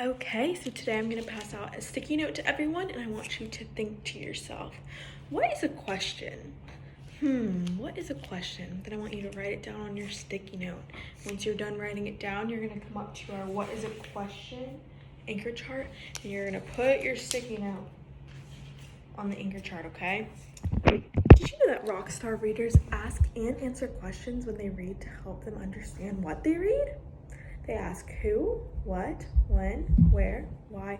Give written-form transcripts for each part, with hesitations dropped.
Okay, so today I'm going to pass out a sticky note to everyone, and I want you to think to yourself, what is a question? What is a question? Then I want you to write it down on your sticky note. Once you're done writing it down, you're going to come up to our what is a question anchor chart, and you're going to put your sticky note on the anchor chart, okay? Did you know that rock star readers ask and answer questions when they read to help them understand what they read? They ask who, what, when, where, why,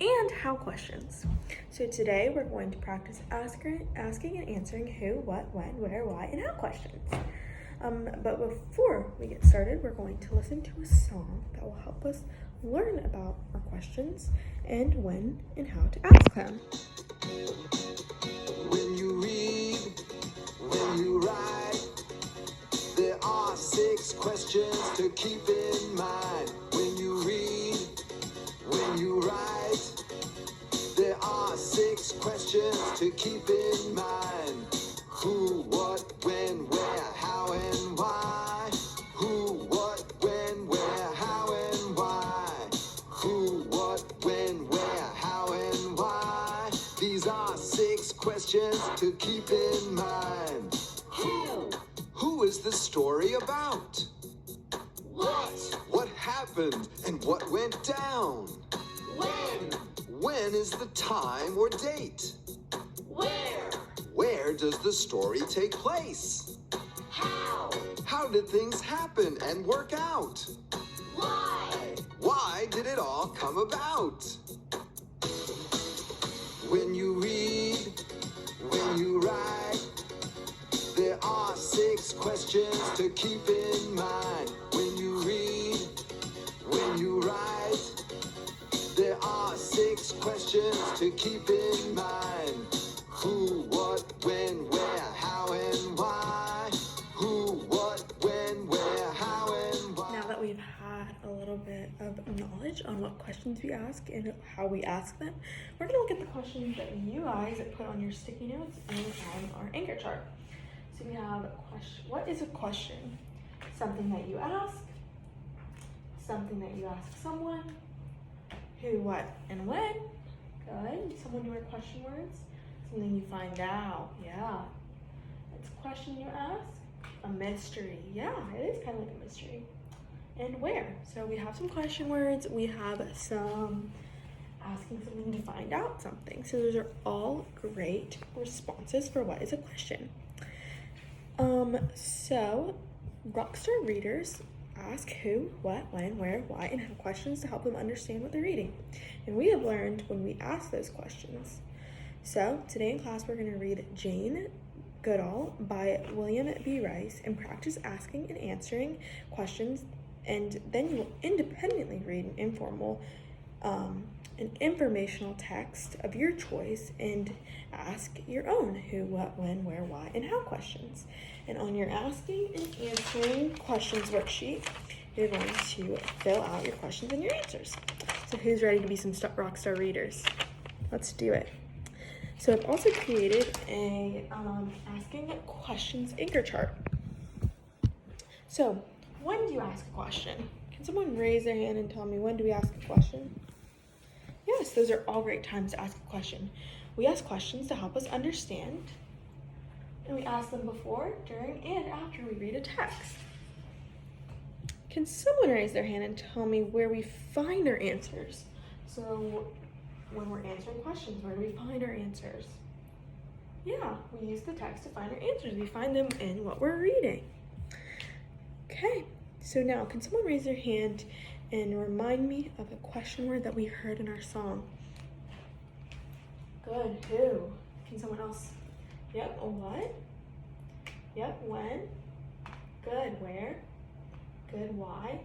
and how questions. So today we're going to practice asking and answering who, what, when, where, why, and how questions. But before we get started, we're going to listen to a song that will help us learn about our questions and when and how to ask them. When you read, when you write, there are 6 questions to keep in mind. When you read, when you write, there are 6 questions to keep in mind. Who, what, when, where, how, and why. Who, what, when, where, how, and why. Who, what, when, where, how, and why. These are 6 questions to keep in mind. Who is the story about? What happened and what went down? When is the time or date? Where does the story take place? How did things happen and work out? Why did it all come about? When you read, when you write, there are 6 questions to keep in mind. When you read, when you write, there are 6 questions to keep in mind. Who, what, when, where, how, and why. Who, what, when, where, how, and why. Now that we've had a little bit of knowledge on what questions we ask and how we ask them, we're going to look at the questions that you guys put on your sticky notes and on our anchor chart. So we have a question. What is a question? Something that you ask, something that you ask someone, who, what, and when. Good. Someone do our question words. Something you find out. Yeah. It's a question you ask. A mystery. Yeah, it is kind of like a mystery. And where. So we have some question words. We have some asking something to find out something. So those are all great responses for what is a question. So Rockstar readers ask who, what, when, where, why, and how questions to help them understand what they're reading. And we have learned when we ask those questions. So today in class, we're going to read Jane Goodall by William B. Rice and practice asking and answering questions. And then you will independently read an informational text of your choice and ask your own who, what, when, where, why, and how questions. And on your asking and answering questions worksheet, you're going to fill out your questions and your answers. So who's ready to be some rockstar readers? Let's do it. So I've also created a asking questions anchor chart. So when do you ask a question? Can someone raise their hand and tell me, when do we ask a question? Yes, those are all great times to ask a question. We ask questions to help us understand, and we ask them before, during, and after we read a text. Can someone raise their hand and tell me where we find our answers? So when we're answering questions, where do we find our answers? Yeah, we use the text to find our answers. We find them in what we're reading. Okay, so now can someone raise their hand and remind me of a question word that we heard in our song? Good, who? Can someone else? Yep, a what? Yep, when? Good, where? Good, why?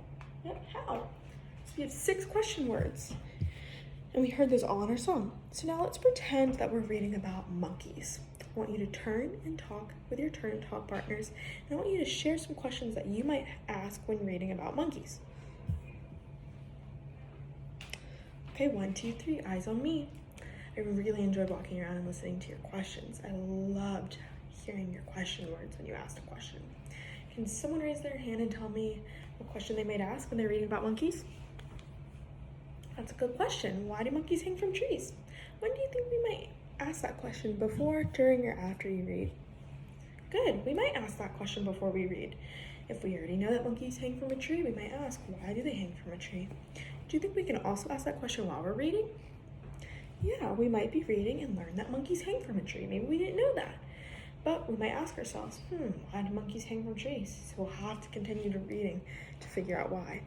Yep, how? So we have 6 question words. And we heard those all in our song. So now let's pretend that we're reading about monkeys. I want you to turn and talk with your turn and talk partners. And I want you to share some questions that you might ask when reading about monkeys. Okay, 1, 2, 3, eyes on me. I really enjoyed walking around and listening to your questions. I loved hearing your question words when you asked a question. Can someone raise their hand and tell me what question they might ask when they're reading about monkeys? That's a good question. Why do monkeys hang from trees? When do you think we might ask that question? Before, during, or after you read? Good. We might ask that question before we read. If we already know that monkeys hang from a tree, we might ask, why do they hang from a tree? Do you think we can also ask that question while we're reading? Yeah, we might be reading and learn that monkeys hang from a tree. Maybe we didn't know that. But we might ask ourselves, why do monkeys hang from trees? So we'll have to continue to reading to figure out why.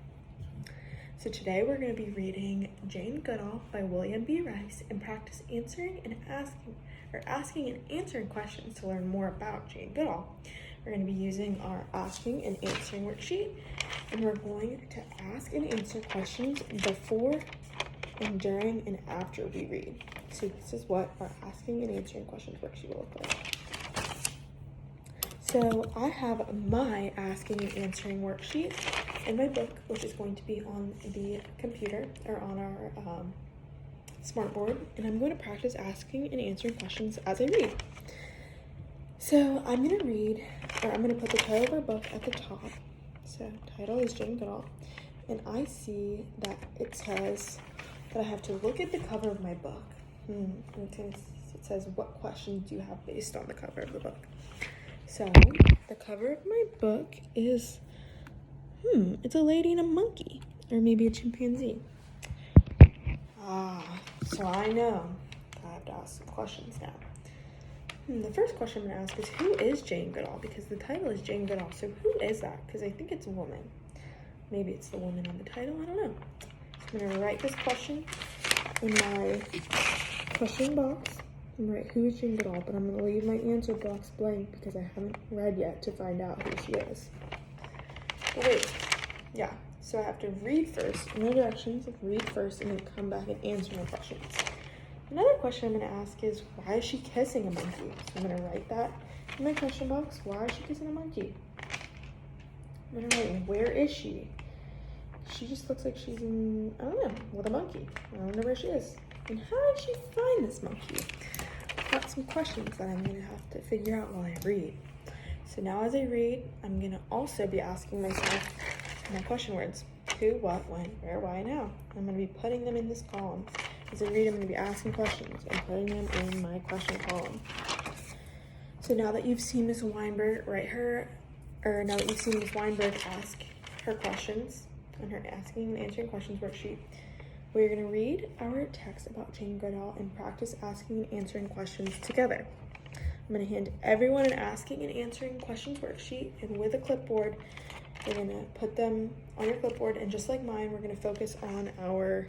So today we're going to be reading Jane Goodall by William B. Rice and practice asking and answering questions to learn more about Jane Goodall. We're going to be using our asking and answering worksheet, and we're going to ask and answer questions before and during and after we read. So this is what our asking and answering questions worksheet will look like. So I have my asking and answering worksheet in my book, which is going to be on the computer or on our smartboard, and I'm going to practice asking and answering questions as I read. So I'm going to put the title of our book at the top. So title is Jane Goodall, and I see that it says that I have to look at the cover of my book. It says, what questions do you have based on the cover of the book? So the cover of my book is, it's a lady and a monkey, or maybe a chimpanzee. So I know I have to ask some questions now. The first question I'm going to ask is, who is Jane Goodall? Because the title is Jane Goodall, so who is that? Because I think it's a woman. Maybe it's the woman on the title, I don't know. I'm going to write this question in my question box and write who is Jane Goodall, but I'm going to leave my answer box blank because I haven't read yet to find out who she is. But wait, yeah, so I have to read first, no directions, read first, and then come back and answer my questions. Another question I'm going to ask is, why is she kissing a monkey? So I'm going to write that in my question box. Why is she kissing a monkey? I'm going to write, where is she? She just looks like she's in, I don't know, with a monkey. I don't know where she is. And how did she find this monkey? I've got some questions that I'm going to have to figure out while I read. So now as I read, I'm going to also be asking myself my question words. Who, what, when, where, why, and how. I'm going to be putting them in this column. As I read, I'm going to be asking questions and putting them in my question column. So now that you've seen Miss Weinberg ask her questions on her asking and answering questions worksheet, we're going to read our text about Jane Goodall and practice asking and answering questions together. I'm going to hand everyone an asking and answering questions worksheet, and with a clipboard, we're going to put them on your clipboard, and just like mine, we're going to focus on our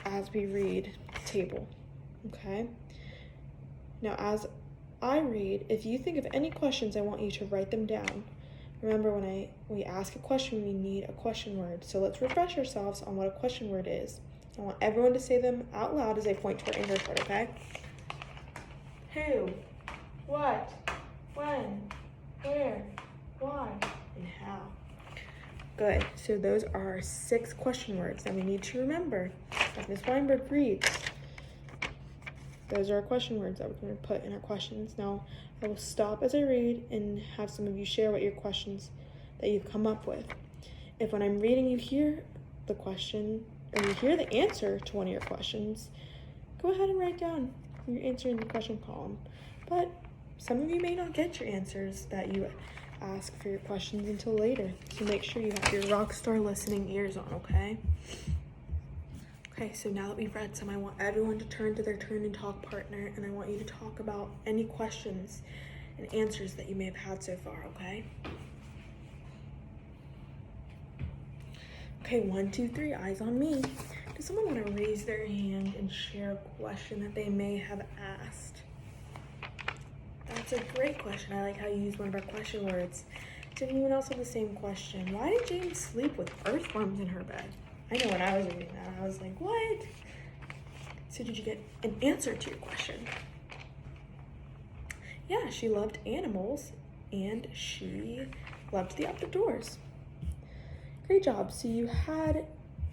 as we read table, okay? Now, as I read, if you think of any questions, I want you to write them down. Remember, when we ask a question, we need a question word. So let's refresh ourselves on what a question word is. I want everyone to say them out loud as I point to our English word, okay? Who, what, when, where, why, and how. Good, so those are our 6 question words that we need to remember. As Ms. Weinberg reads, those are our question words that we're going to put in our questions. Now, I will stop as I read and have some of you share what your questions that you've come up with. If when I'm reading you hear the question, or you hear the answer to one of your questions, go ahead and write down your answer in the question column. But some of you may not get your answers that you ask for your questions until later. So make sure you have your rock star listening ears on, okay? Okay, so now that we've read some, I want everyone to turn to their turn and talk partner, and I want you to talk about any questions and answers that you may have had so far, okay? Okay, 1, 2, 3, eyes on me. Does someone want to raise their hand and share a question that they may have asked? That's a great question. I like how you used one of our question words. Did anyone else have the same question? Why did Jane sleep with earthworms in her bed? I know when I was reading that, I was like, what? So did you get an answer to your question? Yeah, she loved animals and she loved the outdoors. Great job. So you had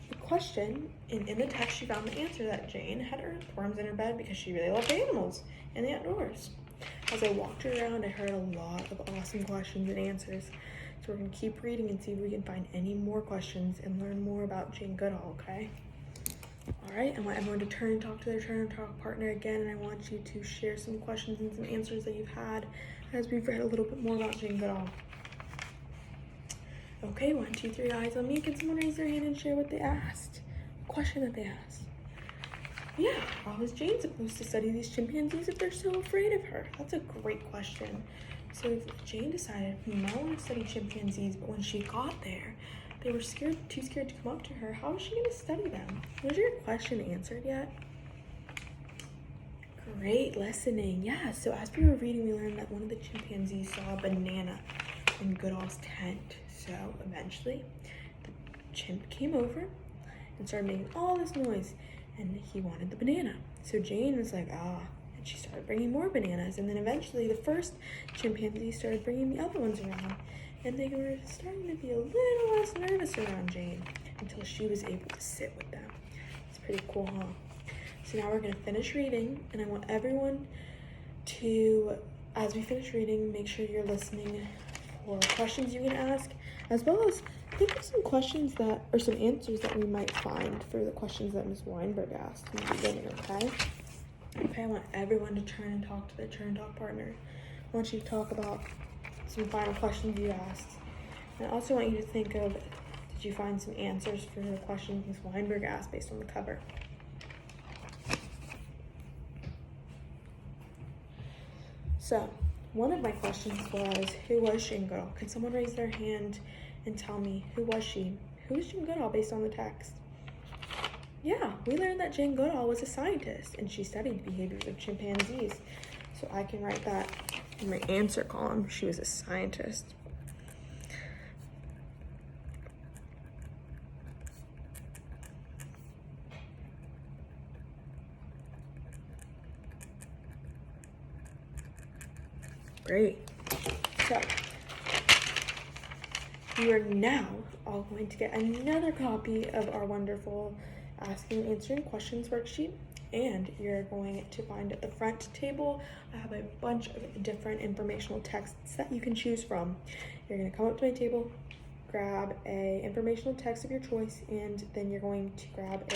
the question, and in the text you found the answer that Jane had earthworms in her bed because she really loved animals and the outdoors. As I walked around, I heard a lot of awesome questions and answers. So we're going to keep reading and see if we can find any more questions and learn more about Jane Goodall, okay? All right, I want everyone to turn and talk to their turn and talk partner again, and I want you to share some questions and some answers that you've had as we've read a little bit more about Jane Goodall. Okay, 1, 2, 3, eyes on me. Can someone raise their hand and share what they asked? A question that they asked. Yeah, how is Jane supposed to study these chimpanzees if they're so afraid of her? That's a great question. So if Jane decided, I want to study chimpanzees, but when she got there, they were too scared to come up to her, how is she going to study them? Was your question answered yet? Great listening. Yeah, so as we were reading, we learned that one of the chimpanzees saw a banana in Goodall's tent. So eventually, the chimp came over and started making all this noise, and he wanted the banana. So Jane was like, and she started bringing more bananas, and then eventually the first chimpanzee started bringing the other ones around, and they were starting to be a little less nervous around Jane until she was able to sit with them. It's pretty cool, huh? So now we're gonna finish reading, and I want everyone to, as we finish reading, make sure you're listening for questions you can ask, as well as think of some questions or some answers that we might find for the questions that Ms. Weinberg asked in the beginning, okay? Okay, I want everyone to turn and talk to their turn and talk partner. I want you to talk about some final questions you asked. And I also want you to think of, did you find some answers for the questions Ms. Weinberg asked based on the cover? So, one of my questions was, who was Jane Goodall? Can someone raise their hand and tell me, who was she? Who was Jane Goodall based on the text? Yeah, we learned that Jane Goodall was a scientist and she studied the behaviors of chimpanzees. So I can write that in my answer column. She was a scientist. Great. So, you are now all going to get another copy of our wonderful Asking and Answering Questions worksheet, and you're going to find at the front table, I have a bunch of different informational texts that you can choose from. You're going to come up to my table, grab a informational text of your choice, and then you're going to grab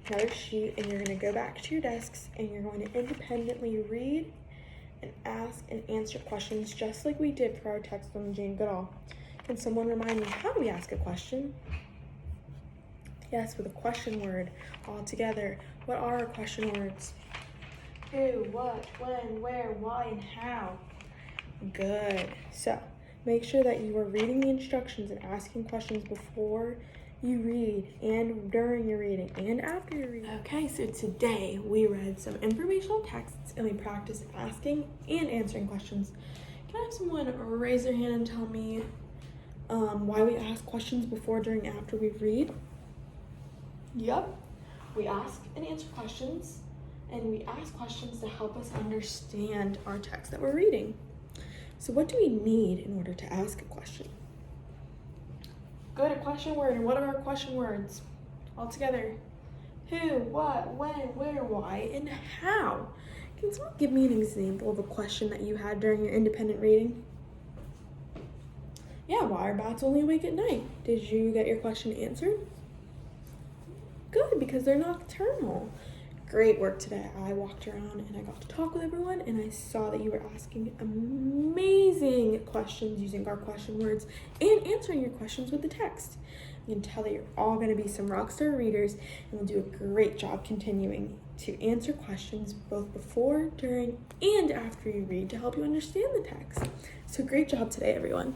another sheet, and you're going to go back to your desks, and you're going to independently read and ask and answer questions just like we did for our text on Jane Goodall. Can someone remind me, how do we ask a question? Yes, with a question word all together. What are our question words? Who, what, when, where, why, and how. Good. So make sure that you are reading the instructions and asking questions before you read, and during your reading, and after your reading. Okay, so today we read some informational texts and we practiced asking and answering questions. Can I have someone raise their hand and tell me why we ask questions before, during, after we read? Yep, we ask and answer questions, and we ask questions to help us understand our text that we're reading. So what do we need in order to ask a question? Good, a question word. And what are our question words? All together. Who, what, when, where, why, and how. Can someone give me an example of a question that you had during your independent reading? Yeah, why are bats only awake at night? Did you get your question answered? Good, because they're nocturnal. Great work today. I walked around and I got to talk with everyone, and I saw that you were asking amazing questions using our question words and answering your questions with the text. You can tell that you're all going to be some rockstar readers, and will do a great job continuing to answer questions both before, during, and after you read to help you understand the text. So great job today, everyone.